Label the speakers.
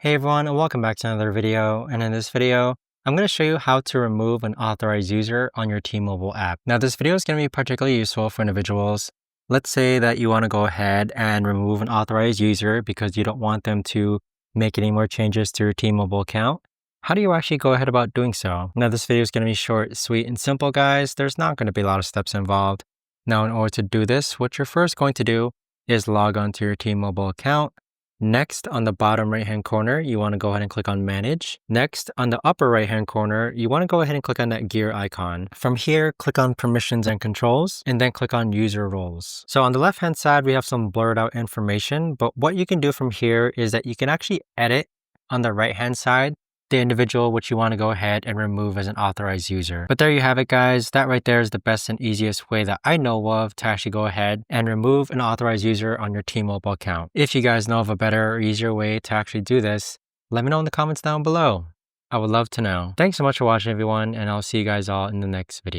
Speaker 1: Hey everyone, and welcome back to another video. And in this video, I'm going to show you how to remove an authorized user on your T-Mobile app. Now, this video is going to be particularly useful for individuals. Let's say that you want to go ahead and remove an authorized user because you don't want them to make any more changes to your T-Mobile account. How do you actually go ahead about doing so? Now, this video is going to be short, sweet, and simple, guys. There's not going to be a lot of steps involved. Now, in order to do this, what you're first going to do is log on to your T-Mobile account. Next, on the bottom right-hand corner, you want to go ahead and click on Manage. Next, on the upper right-hand corner, you want to go ahead and click on that gear icon. From here, click on Permissions and Controls, and then click on User Roles. So on the left-hand side, we have some blurred out information, but what you can do from here is that you can actually edit on the right-hand side the individual which you want to go ahead and remove as an authorized user. But there you have it, guys. That right there is the best and easiest way that I know of to actually go ahead and remove an authorized user on your T-Mobile account. If you guys know of a better or easier way to actually do this, let me know in the comments down below. I would love to know. Thanks so much for watching, everyone, and I'll see you guys all in the next video.